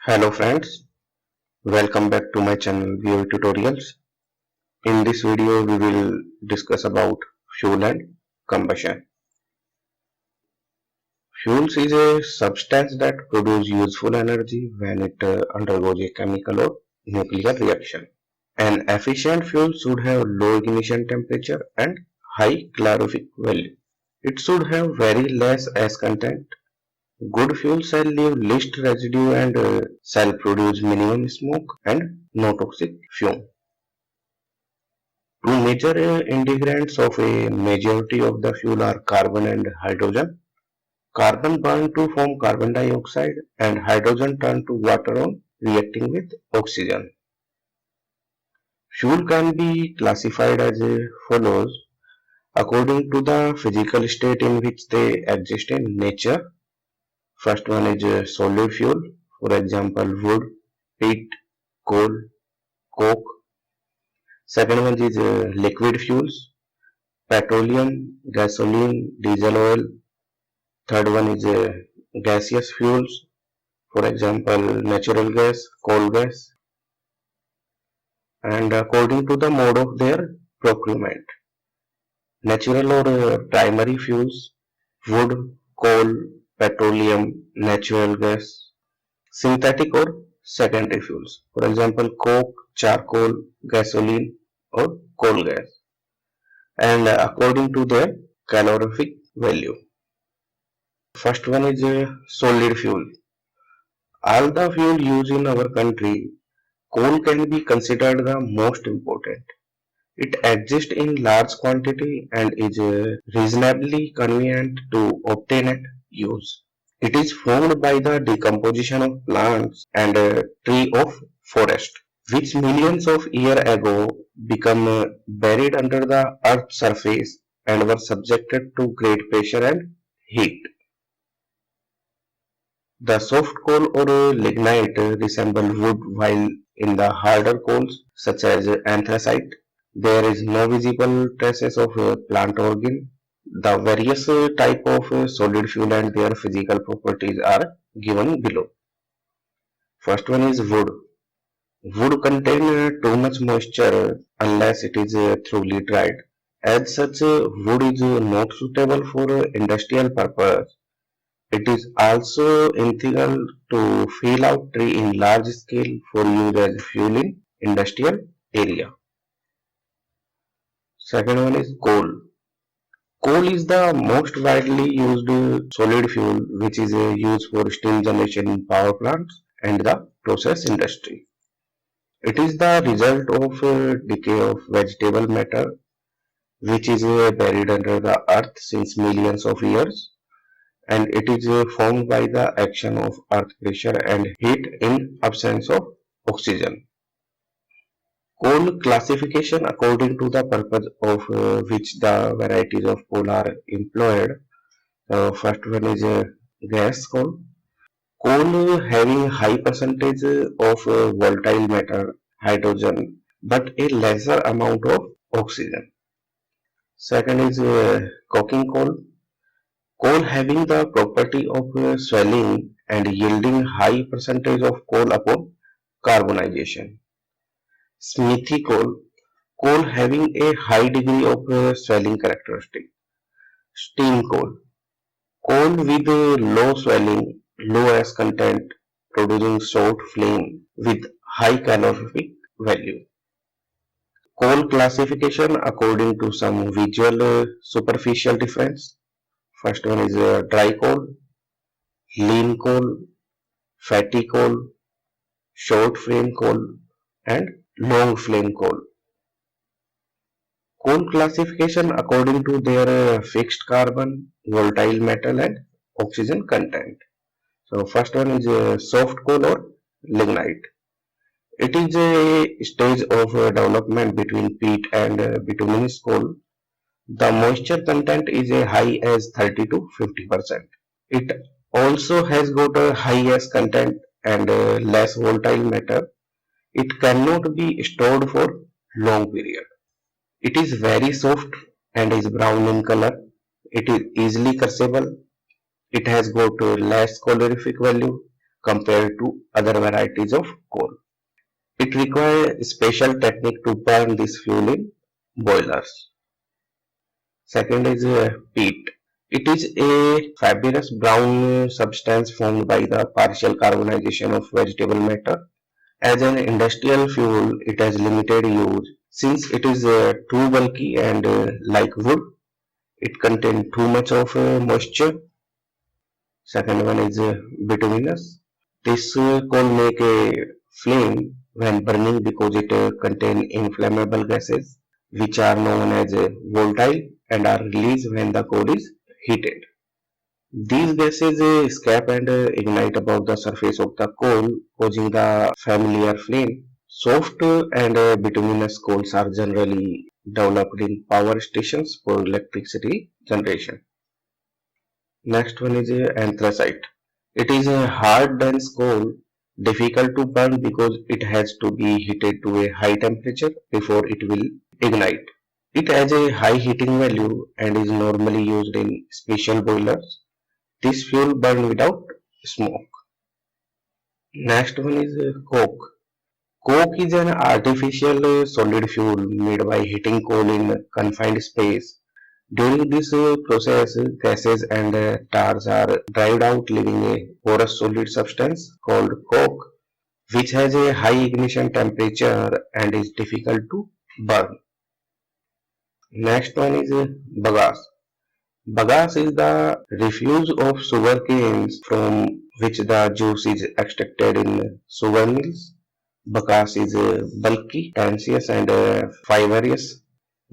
Hello friends, welcome back to my channel VO Tutorials. In this video we will discuss about fuel and combustion. Fuels is a substance that produces useful energy when it undergoes a chemical or nuclear reaction. An efficient fuel should have low ignition temperature and high calorific value. It should have very less ash content. Good fuel shall leave least residue and shall produce minimum smoke and no toxic fume. Two major integrants of a majority of the fuel are carbon and hydrogen. Carbon burn to form carbon dioxide and hydrogen turn to water on reacting with oxygen. Fuel can be classified as follows according to the physical state in which they exist in nature. First one is solid fuel, for example wood, peat, coal, coke. Second one is liquid fuels, petroleum, gasoline, diesel oil. Third one is gaseous fuels, for example natural gas, coal gas, and according to the mode of their procurement. Natural or primary fuels, wood, coal, petroleum, natural gas. Synthetic or secondary fuels, for example coke, charcoal, gasoline or coal gas, and according to their calorific value. First one is solid fuel. All the fuel used in our country, coal can be considered the most important. It exists in large quantity and is reasonably convenient to obtain and use. It is formed by the decomposition of plants and tree of forest, which millions of years ago become buried under the earth's surface and were subjected to great pressure and heat. The soft coal or lignite resemble wood, while in the harder coals such as anthracite there is no visible traces of plant organ. The various type of solid fuel and their physical properties are given below. First one is wood. Wood contain too much moisture unless it is thoroughly dried. As such, wood is not suitable for industrial purpose. It is also integral to fill out tree in large scale for use as fuel in industrial area. Second one is coal. Coal is the most widely used solid fuel which is used for steam generation in power plants and the process industry. It is the result of decay of vegetable matter which is buried under the earth since millions of years, and it is formed by the action of earth pressure and heat in absence of oxygen. Coal classification according to the purpose of which the varieties of coal are employed. First one is gas coal. Coal having high percentage of volatile matter, hydrogen, but a lesser amount of oxygen. Second is coking coal. Coal having the property of swelling and yielding high percentage of coal upon carbonization. Smithy coal. Coal having a high degree of swelling characteristic. Steam coal. Coal with low swelling, low ash content, producing short flame with high calorific value. Coal classification according to some visual superficial difference. First one is dry coal, lean coal, fatty coal, short flame coal, and long flame coal. Coal classification according to their fixed carbon, volatile metal, and oxygen content. So first one is soft coal or lignite. It is a stage of development between peat and bituminous coal. The moisture content is a high as 30 to 50%. It also has got a high ash content and less volatile matter. It cannot be stored for long period. It is very soft and is brown in color. It is easily crushable. It has got less calorific value compared to other varieties of coal. It requires special technique to burn this fuel in boilers. Second is peat. It is a fibrous brown substance formed by the partial carbonization of vegetable matter. As an industrial fuel, it has limited use since it is too bulky and like wood. It contains too much of moisture. Second one is bituminous. This coal make a flame when burning because it contains inflammable gases which are known as volatile and are released when the coal is heated. These gases escape and ignite above the surface of the coal, causing the familiar flame. Soft and bituminous coals are generally developed in power stations for electricity generation. Next one is anthracite. It is a hard, dense coal, difficult to burn because it has to be heated to a high temperature before it will ignite. It has a high heating value and is normally used in special boilers. This fuel burns without smoke. Next one is coke. Coke is an artificial solid fuel made by heating coal in a confined space. During this process, gases and tars are dried out, leaving a porous solid substance called coke, which has a high ignition temperature and is difficult to burn. Next one is bagasse. Bagasse is the refuse of sugar canes from which the juice is extracted in sugar mills. Bagasse is bulky, dense, and fibrous.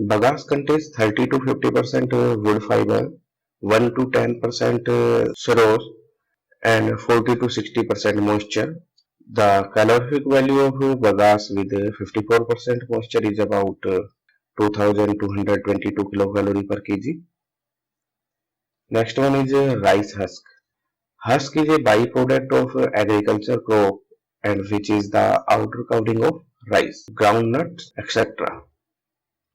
Bagasse contains 30 to 50% wood fiber, 1 to 10% cellulose, and 40 to 60% moisture. The calorific value of bagasse with 54% moisture is about 2222 kilocalorie per kg. Next one is rice husk. Husk is a byproduct of agriculture crop and which is the outer covering of rice, groundnuts, etc.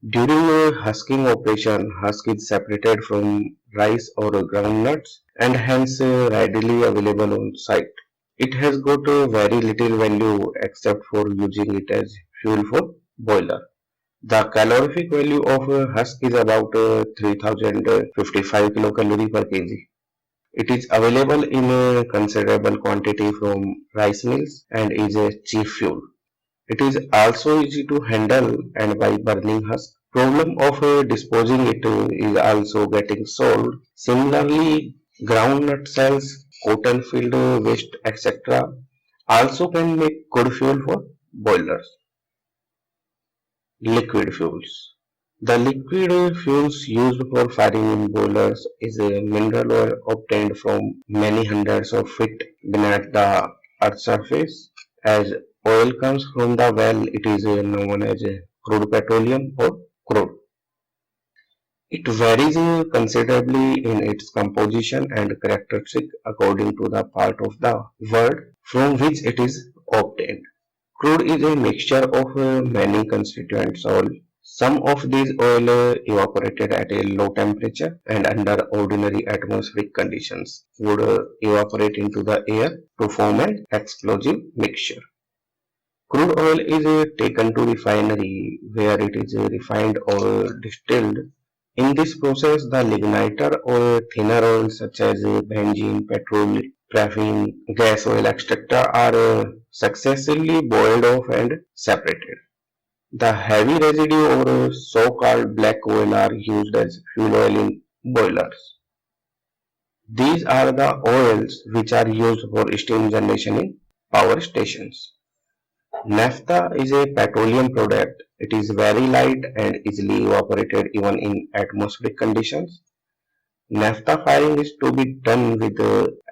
During a husking operation, husk is separated from rice or groundnuts and hence readily available on site. It has got very little value except for using it as fuel for boiler. The calorific value of husk is about 3055 kilocalorie per kg. It is available in a considerable quantity from rice mills and is a cheap fuel. It is also easy to handle and by burning husk. Problem of disposing it is also getting sold. Similarly, groundnut cells, cotton field waste, etc. also can make good fuel for boilers. Liquid fuels. The liquid fuels used for firing in boilers is a mineral oil obtained from many hundreds of feet beneath the earth's surface. As oil comes from the well, it is known as crude petroleum or crude. It varies considerably in its composition and characteristic according to the part of the world from which it is obtained. Crude is a mixture of many constituent oil. Some of these oil evaporated at a low temperature and under ordinary atmospheric conditions would evaporate into the air to form an explosive mixture. Crude oil is taken to refinery where it is refined or distilled. In this process, the ligniter or thinner oils such as benzene, petrol, paraffin, gas oil, etc. are successively boiled off and separated. The heavy residue or so-called black oil are used as fuel oil in boilers. These are the oils which are used for steam generation in power stations. Naphtha is a petroleum product. It is very light and easily evaporated even in atmospheric conditions. Naphtha firing is to be done with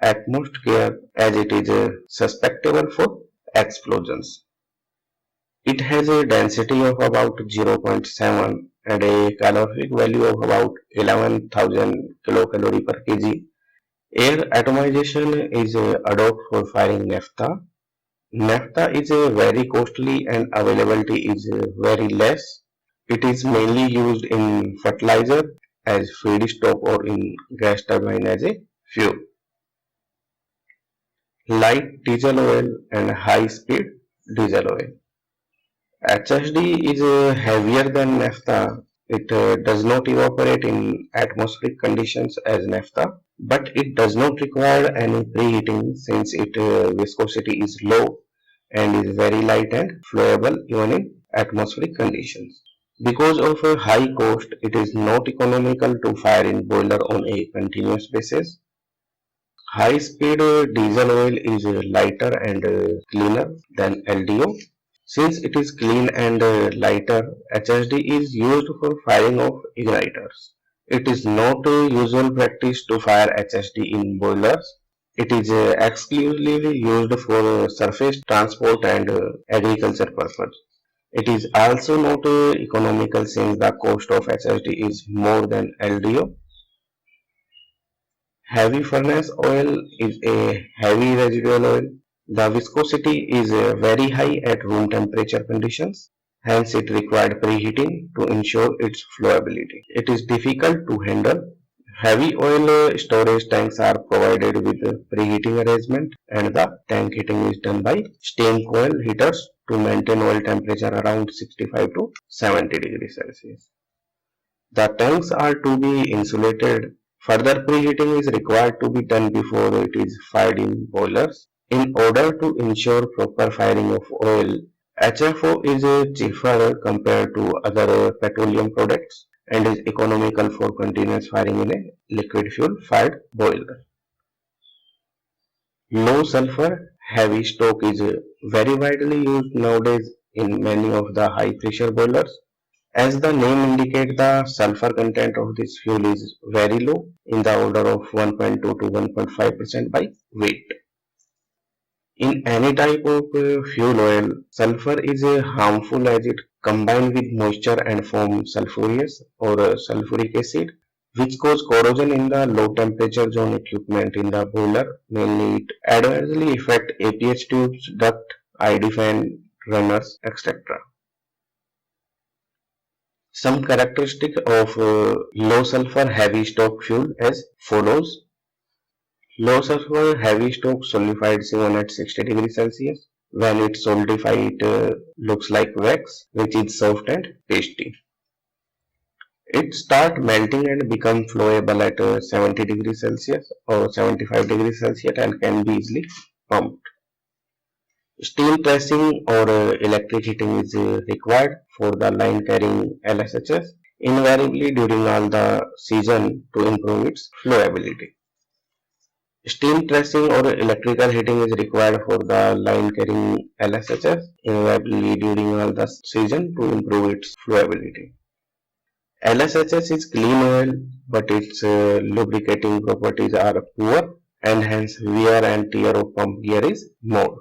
utmost care as it is susceptible for explosions. It has a density of about 0.7 and a calorific value of about 11,000 kilocalorie per kg. Air atomization is adopted for firing naphtha. Naphtha is very costly and availability is very less. It is mainly used in fertilizer as feedstock or in gas turbine as a fuel. light diesel oil and high speed diesel oil. HSD is heavier than naphtha. It does not evaporate in atmospheric conditions as naphtha, but it does not require any preheating since its viscosity is low and is very light and flowable even in atmospheric conditions. Because of a high cost, it is not economical to fire in boiler on a continuous basis. High speed diesel oil is lighter and cleaner than LDO. Since it is clean and lighter, HSD is used for firing of igniters. It is not a usual practice to fire HSD in boilers. It is exclusively used for surface transport and agriculture purpose. It is also not economical since the cost of HSD is more than LDO. Heavy furnace oil is a heavy residual oil. The viscosity is very high at room temperature conditions, hence it required preheating to ensure its flowability. It is difficult to handle. Heavy oil storage tanks are provided with a preheating arrangement and the tank heating is done by steam coil heaters to maintain oil temperature around 65 to 70 degrees Celsius. The tanks are to be insulated. Further preheating is required to be done before it is fired in boilers. In order to ensure proper firing of oil, HFO is cheaper compared to other petroleum products and is economical for continuous firing in a liquid fuel fired boiler. Low sulfur heavy stock is very widely used nowadays in many of the high pressure boilers. As the name indicates, the sulfur content of this fuel is very low, in the order of 1.2 to 1.5% by weight. In any type of fuel oil, sulfur is harmful as it combines with moisture and form sulfurous or sulfuric acid, which cause corrosion in the low temperature zone equipment in the boiler. Mainly, it adversely affect APH tubes, duct, ID fan runners, etc. Some characteristic of low sulfur heavy stock fuel as follows. Low sulfur heavy stock solidifies even at 60 degrees Celsius. When it solidifies, it looks like wax, which is soft and pasty. It starts melting and become flowable at 70 degrees Celsius or 75 degrees Celsius and can be easily pumped. Steam pressing or electric heating is required for the line carrying LSHS invariably during all the season to improve its flowability. Steam pressing or electrical heating is required for the line carrying LSHS invariably during all the season to improve its flowability. LSHS is clean oil, but its lubricating properties are poor and hence wear and tear of pump gear is more.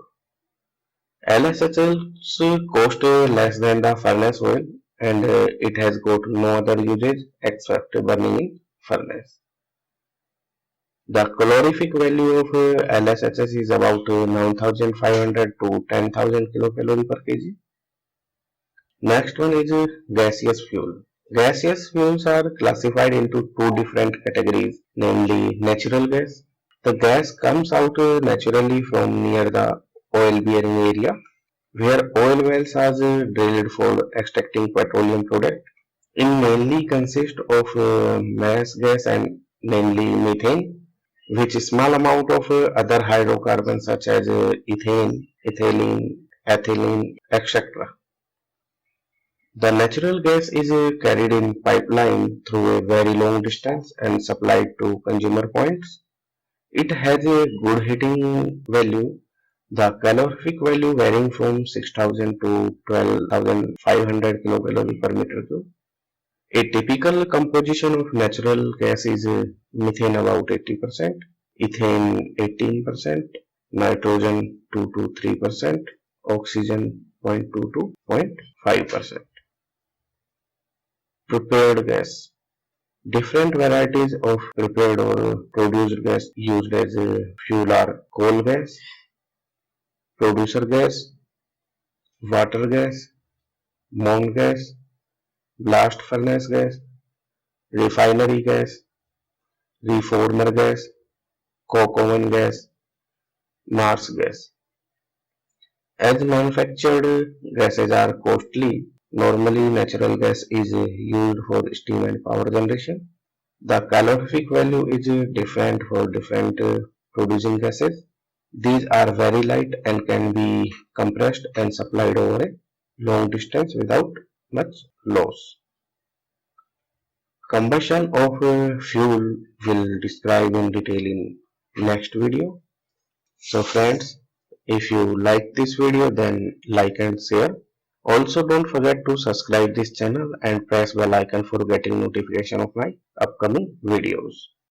LSHS cost less than the furnace oil and it has got no other usage except burning in furnace. The calorific value of LSHS is about 9500 to 10,000 kilocalorie per kg. Next one is gaseous fuel. Gaseous fuels are classified into two different categories, namely natural gas. The gas comes out naturally from near the oil bearing area where oil wells are drilled for extracting petroleum product. It mainly consists of mass gas and namely methane, which is small amount of other hydrocarbons such as ethane, ethylene, ethylene, etc. The natural gas is carried in pipeline through a very long distance and supplied to consumer points. It has a good heating value, the calorific value varying from 6,000 to 12,500 kilocalorie per meter cube. A typical composition of natural gas is methane about 80%, ethane 18%, nitrogen 2 to 3%, oxygen 0.2 to 0.5%. Prepared gas. Different varieties of prepared or produced gas used as a fuel are coal gas, producer gas, water gas, mount gas, blast furnace gas, refinery gas, reformer gas, coke oven gas, Marsh gas. As manufactured gases are costly, normally natural gas is used for steam and power generation. The calorific value is different for different producing gases. These are very light and can be compressed and supplied over a long distance without much loss. Combustion of fuel will describe in detail in next video. So friends, if you like this video then like and share. Also don't forget to subscribe this channel and press bell icon for getting notification of my upcoming videos.